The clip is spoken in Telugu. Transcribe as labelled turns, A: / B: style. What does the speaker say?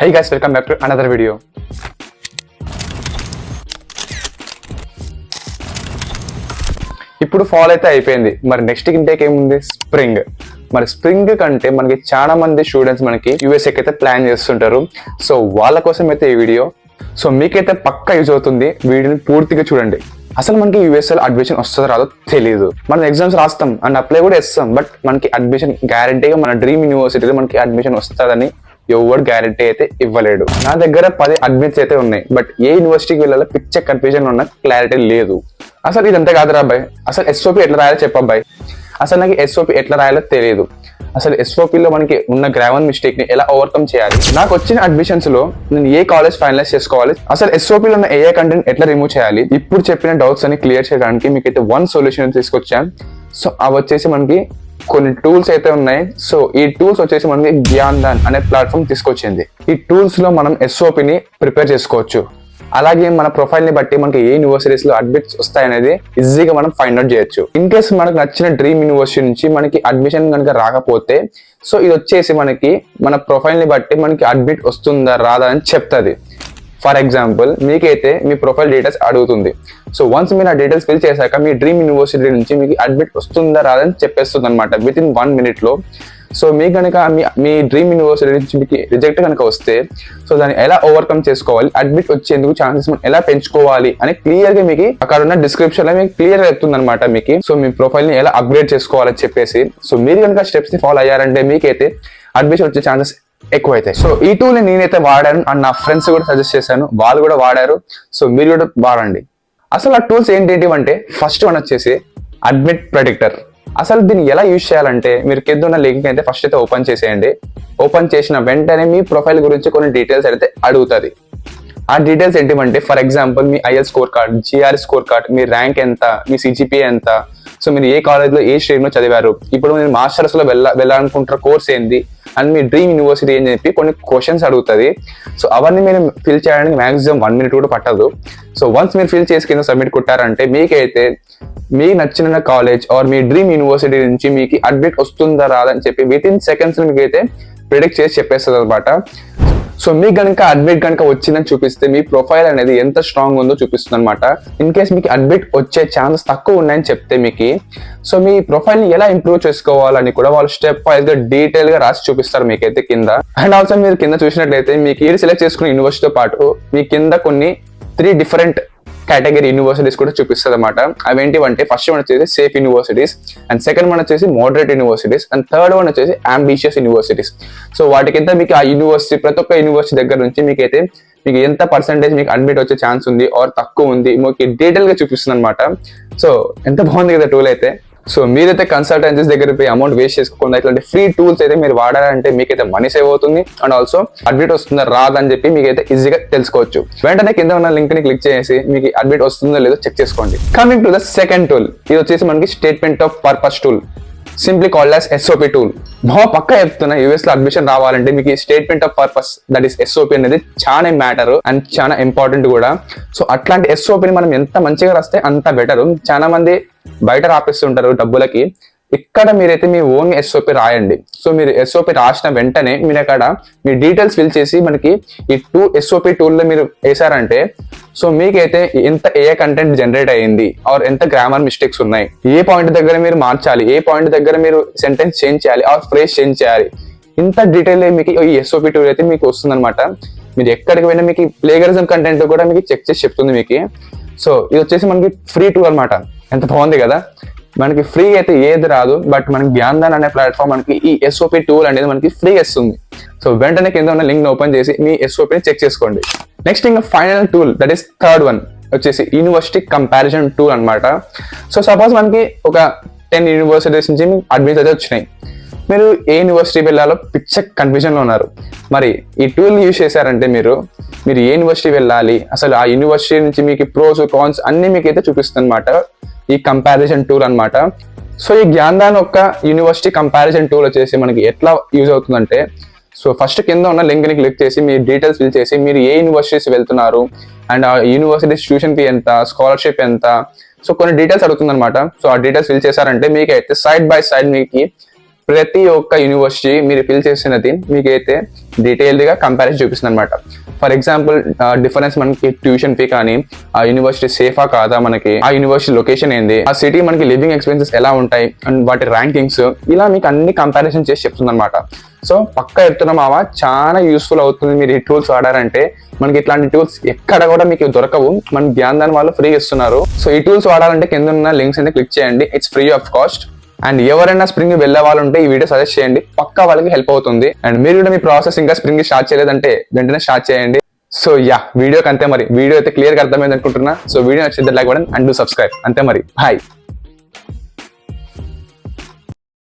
A: Hey guys, welcome back to another video. ఇప్పుడు ఫాల్ అయితే అయిపోయింది. మరి నెక్స్ట్ ఇంటేక్ ఏముంది? స్ప్రింగ్. మరి స్ప్రింగ్ కంటే మనకి చాలా మంది స్టూడెంట్స్ మనకి యూఎస్ఏకి అయితే ప్లాన్ చేస్తుంటారు. సో వాళ్ళ కోసం అయితే ఈ వీడియో. సో మీకైతే పక్కా యూజ్ అవుతుంది. వీడియోని పూర్తిగా చూడండి. అసలు మనకి యూఎస్ఏలో అడ్మిషన్ వస్తుందో రాదో తెలియదు. మనం ఎగ్జామ్స్ రాస్తాం అండ్ అప్లై కూడా చేస్తాం. బట్ మనకి అడ్మిషన్ గ్యారంటీగా మన డ్రీమ్ యూనివర్సిటీలో మనకి అడ్మిషన్ వస్తుందని ఎవరు గ్యారంటీ అయితే ఇవ్వలేడు. నా దగ్గర 10 అడ్మిట్స్ అయితే ఉన్నాయి. బట్ ఏ యూనివర్సిటీకి వెళ్ళాలో పిచ్చ కన్ఫ్యూజన్ ఉన్న క్లారిటీ లేదు. అసలు ఇదంతా కాదురా అబ్బాయి. అసలు ఎస్ఓపి ఎట్లా రాయాలో చెప్పబ్బాయి. అసలు నాకు ఎస్ఓపి ఎట్లా రాయాలో తెలియదు. అసలు ఎస్ఓపిలో మనకి ఉన్న గ్రామర్ మిస్టేక్ ని ఎలా ఓవర్కమ్ చేయాలి, నాకు వచ్చిన అడ్మిషన్స్ లో నేను ఏ కాలేజ్ ఫైనలైజ్ చేసుకోవాలి, అసలు ఎస్ఓపిలో ఉన్న ఏ కంటెంట్ ఎట్లా రిమూవ్ చేయాలి, ఇప్పుడు చెప్పిన డౌట్స్ అని క్లియర్ చేయడానికి మీకైతే వన్ సొల్యూషన్ తీసుకొచ్చాను. సో అవి వచ్చేసి మనకి కొన్ని టూల్స్ అయితే ఉన్నాయి. సో ఈ టూల్స్ వచ్చేసి మనకి జ్ఞాన్దాన్ అనే ప్లాట్ఫామ్ తీసుకొచ్చింది. ఈ టూల్స్ లో మనం ఎస్ఓపిని ప్రిపేర్ చేసుకోవచ్చు. అలాగే మన ప్రొఫైల్ ని బట్టి మనకి ఏ యూనివర్సిటీస్ లో అడ్మిట్స్ వస్తాయనేది ఈజీగా మనం ఫైండ్ అవుట్ చేయొచ్చు. ఇన్ కేస్ మనకు నచ్చిన డ్రీమ్ యూనివర్సిటీ నుంచి మనకి అడ్మిషన్ కనుక రాకపోతే, సో ఇది వచ్చేసి మనకి మన ప్రొఫైల్ ని బట్టి మనకి అడ్మిట్ వస్తుందా రాదా అని చెప్తుంది. ఫర్ ఎగ్జాంపుల్ మీకైతే మీ ప్రొఫైల్ డీటెయిల్స్ అడుగుతుంది. సో వన్స్ మీరు ఆ డీటెయిల్స్ ఫిల్ చేశాక మీ డ్రీమ్ యూనివర్సిటీ నుంచి మీకు అడ్మిట్ వస్తుందా రాదని చెప్పేస్తుంది అనమాట విత్ ఇన్ 1 minute లో. సో మీకు కనుక మీ డ్రీమ్ యూనివర్సిటీ నుంచి మీకు రిజెక్ట్ కనుక వస్తే, సో దాన్ని ఎలా ఓవర్కమ్ చేసుకోవాలి, అడ్మిట్ వచ్చేందుకు ఛాన్సెస్ మనం ఎలా పెంచుకోవాలి అని క్లియర్ గా మీకు అక్కడ ఉన్న డిస్క్రిప్షన్ లో మీకు క్లియర్ గా చెప్తుంది అనమాట మీకు. సో మీ ప్రొఫైల్ ని ఎలా అప్గ్రేడ్ చేసుకోవాలని చెప్పేసి. సో మీరు కనుక స్టెప్స్ ని ఫాలో అయ్యారంటే మీకైతే అడ్మిషన్ వచ్చే ఛాన్సెస్ ఎక్కువ అవుతాయి. సో ఈ టూల్ ని నేనైతే వాడాను అండ్ నా ఫ్రెండ్స్ కూడా సజెస్ట్ చేశాను, వాళ్ళు కూడా వాడారు. సో మీరు కూడా వాడండి. అసలు ఆ టూల్స్ ఏంటి అంటే ఫస్ట్ వన్ వచ్చేసి అడ్మిట్ ప్రెడిక్టర్. అసలు దీన్ని ఎలా యూజ్ చేయాలంటే మీరు కింద ఉన్న లింక్ అయితే ఫస్ట్ అయితే ఓపెన్ చేసేయండి. ఓపెన్ చేసిన వెంటనే మీ ప్రొఫైల్ గురించి కొన్ని డీటెయిల్స్ అయితే అడుగుతుంది. ఆ డీటెయిల్స్ ఏంటంటే ఫర్ ఎగ్జాంపుల్ మీ IL score card, GR score card, మీ ర్యాంక్ ఎంత, మీ సిజిపిఏ ఎంత, సో మీరు ఏ కాలేజ్ లో ఏ స్ట్రీమ్ లో చదివారు, ఇప్పుడు మీరు మాస్టర్స్ లో వెళ్ళాలనుకుంటున్న కోర్స్ ఏంది అండ్ మీ డ్రీమ్ యూనివర్సిటీ అని చెప్పి కొన్ని క్వశ్చన్స్ అడుగుతుంది. సో అవన్నీ మీరు ఫిల్ చేయడానికి మాక్సిమం 1 minute కూడా పట్టదు. సో వన్స్ మీరు ఫిల్ చేసి కింద సబ్మిట్ కొట్టారంటే మీకైతే మీకు నచ్చిన college are me dream university నుంచి మీకు అడ్మిట్ వస్తుందా రాదని చెప్పి విత్ ఇన్ సెకండ్స్ మీకైతే ప్రిడిక్ట్ చేసి చెప్పేస్తుంది అనమాట. సో మీకు కనుక అడ్మిట్ కనుక వచ్చిందని చూపిస్తే మీ ప్రొఫైల్ అనేది ఎంత స్ట్రాంగ్ ఉందో చూపిస్తుంది అనమాట. ఇన్ కేస్ మీకు అడ్మిట్ వచ్చే ఛాన్సెస్ తక్కువ ఉన్నాయని చెప్తే మీకు, సో మీ ప్రొఫైల్ ని ఎలా ఇంప్రూవ్ చేసుకోవాలని కూడా వాళ్ళు స్టెప్ వైజ్ గా డీటెయిల్ గా రాసి చూపిస్తారు మీకైతే కింద. అండ్ ఆల్సో మీరు కింద చూసినట్లయితే మీకు ఏది సెలెక్ట్ చేసుకున్న యూనివర్సిటీతో పాటు మీ కింద కొన్ని 3 different కేటగిరీ యూనివర్సిటీస్ కూడా చూపిస్తుంది అనమాట. అవేంటివంటే ఫస్ట్ వన్ వచ్చేసి safe universities, and second one వచ్చేసి moderate universities, and third one వచ్చేసి అంబిషియస్ యూనివర్సిటీస్. సో వాటికింత మీకు ఆ యూనివర్సిటీ ప్రతి ఒక్క యూనివర్సిటీ దగ్గర నుంచి మీకైతే మీకు ఎంత పర్సెంటేజ్ మీకు అడ్మిట్ వచ్చే ఛాన్స్ ఉంది ఆర్ తక్కువ ఉంది మీకు డీటెయిల్ గా చూపిస్తుంది అనమాట. సో ఎంత బాగుంది కదా టూల్ అయితే. సో మీరైతే కన్సల్టెన్సీస్ దగ్గర పోయి అమౌంట్ వేస్ట్ చేసుకోకుండా ఇట్లాంటి ఫ్రీ టూల్స్ అయితే మీరు వాడారంటే మీకైతే మనీ సేవ్ అవుతుంది అండ్ ఆల్సో అడ్మిట్ వస్తుందా రాదని చెప్పి మీకైతే ఈజీగా తెలుసుకోవచ్చు. వెంటనే కింద ఉన్న లింక్ ని క్లిక్ చేసి మీకు అడ్మిట్ వస్తుందో లేదో చెక్ చేసుకోండి. Coming to the second tool, ఇది వచ్చేసి మనకి statement of purpose tool, simply called as SOP tool. పక్కా చెప్తున్నా, యూఎస్ లో అడ్మిషన్ రావాలంటే మీకు statement of purpose that is SOP అనేది చాలా మ్యాటర్ అండ్ చాలా ఇంపార్టెంట్ కూడా. సో అట్లాంటి ఎస్ఓపిని మనం ఎంత మంచిగా రాస్తే అంత బెటర్. చాలా మంది బయట రాపిస్తుంటారు డబ్బులకి. ఇక్కడ మీరైతే మీ ఓన్ ఎస్ఓపి రాయండి. సో మీరు ఎస్ఓపి రాసిన వెంటనే మీరు అక్కడ మీ డీటెయిల్స్ ఫిల్ చేసి మనకి ఈ ఎస్ఓపి టూల్లో మీరు వేసారంటే, సో మీకైతే ఎంత ఏ కంటెంట్ జనరేట్ అయ్యింది ఆర్ ఎంత గ్రామర్ మిస్టేక్స్ ఉన్నాయి, ఏ పాయింట్ దగ్గర మీరు మార్చాలి, ఏ పాయింట్ దగ్గర మీరు సెంటెన్స్ చేంజ్ చేయాలి ఆర్ ఫ్రేజ్ చేంజ్ చేయాలి, ఇంత డీటెయిల్ మీకు ఈ ఎస్ఓపి టూల్ అయితే మీకు వస్తుంది అనమాట. మీరు ఎక్కడికి పోయినా మీకు ప్లేగరిజం కంటెంట్ కూడా మీకు చెక్ చేసి చెప్తుంది మీకు. సో ఇది వచ్చేసి మనకి ఫ్రీ టూల్ అనమాట. ఎంత బాగుంది కదా. మనకి ఫ్రీ అయితే ఏది రాదు, బట్ మనకి జ్ఞాన్దాన్ అనే ప్లాట్ఫామ్ మనకి ఈ ఎస్ఓపి టూల్ అనేది మనకి ఫ్రీ ఇస్తుంది. సో వెంటనే కింద ఉన్న లింక్ ఓపెన్ చేసి మీ ఎస్ఓపిని చెక్ చేసుకోండి. నెక్స్ట్ ఇంకా final tool that is third one వచ్చేసి యూనివర్సిటీ కంపారిజన్ టూల్ అనమాట. సో సపోజ్ మనకి ఒక 10 యూనివర్సిటీస్ నుంచి అడ్మిషన్స్ అయితే వచ్చినాయి. మీరు ఏ యూనివర్సిటీ వెళ్ళాలో పిచ్చ కన్ఫ్యూజన్ లో ఉన్నారు. మరి ఈ టూల్ యూజ్ చేశారంటే మీరు ఏ యూనివర్సిటీ వెళ్ళాలి, అసలు ఆ యూనివర్సిటీ నుంచి మీకు ప్రోస్ కాన్స్ అన్ని మీకైతే చూపిస్తుంది అనమాట ఈ కంపారిజన్ టూల్ అనమాట. సో ఈ జ్ఞాన్దాన్ ఒక యూనివర్సిటీ కంపారిజన్ టూల్ వచ్చేసి మనకి ఎట్లా యూజ్ అవుతుందంటే, సో ఫస్ట్ కింద ఉన్న లింక్ ని క్లిక్ చేసి మీ డీటెయిల్స్ ఫిల్ చేసి మీరు ఏ యూనివర్సిటీస్ వెళ్తున్నారు అండ్ ఆ యూనివర్సిటీ ట్యూషన్ ఫీ ఎంత, స్కాలర్షిప్ ఎంత, సో కొన్ని డీటెయిల్స్ అడుగుతుంది అనమాట. సో ఆ డీటెయిల్స్ ఫిల్ చేశారంటే మీకైతే సైడ్ బై సైడ్ మీకు ప్రతి ఒక్క యూనివర్సిటీ మీరు ఫిల్ చేసినది మీకైతే డీటెయిల్డ్ గా కంపారిజన్ చూపిస్తుంది అనమాట. ఫర్ ఎగ్జాంపుల్ డిఫరెన్స్ మనకి ట్యూషన్ ఫీ కానీ, ఆ యూనివర్సిటీ సేఫా కాదా, మనకి ఆ యూనివర్సిటీ లొకేషన్ ఏంది, ఆ సిటీ మనకి లివింగ్ ఎక్స్పెన్సెస్ ఎలా ఉంటాయి అండ్ వాటి ర్యాంకింగ్స్, ఇలా మీకు అన్ని కంపారిజన్ చేసి చెప్తుంది అనమాట. సో పక్కా చెప్తున్నా మావా, చాలా యూస్ఫుల్ అవుతుంది మీరు ఈ టూల్స్ వాడారంటే. మనకి ఇట్లాంటి టూల్స్ ఎక్కడ కూడా మీకు దొరకవు, మన జ్ఞాన్ వాళ్ళు ఫ్రీ ఇస్తున్నారు. సో ఈ టూల్స్ వాడాలంటే కింద ఉన్న లింక్స్ అయితే క్లిక్ చేయండి, it's free of cost. And ఎవరైనా స్ప్రింగ్ వెళ్ళే వాళ్ళు ఉంటే ఈ వీడియో సజెస్ట్ చేయండి, పక్కా వాళ్ళకి హెల్ప్ అవుతుంది. అండ్ మీరు కూడా మీ ప్రాసెస్ ఇంకా స్ప్రింగ్ స్టార్ట్ చేయలేదంటే వెంటనే స్టార్ట్ చేయండి. సో యా, వీడియోకి అంతే మరి. వీడియో అయితే క్లియర్ గా అర్థమైంది అనుకుంటున్నా. సో వీడియో నచ్చితే like button and do subscribe. అంతే మరి, బాయ్.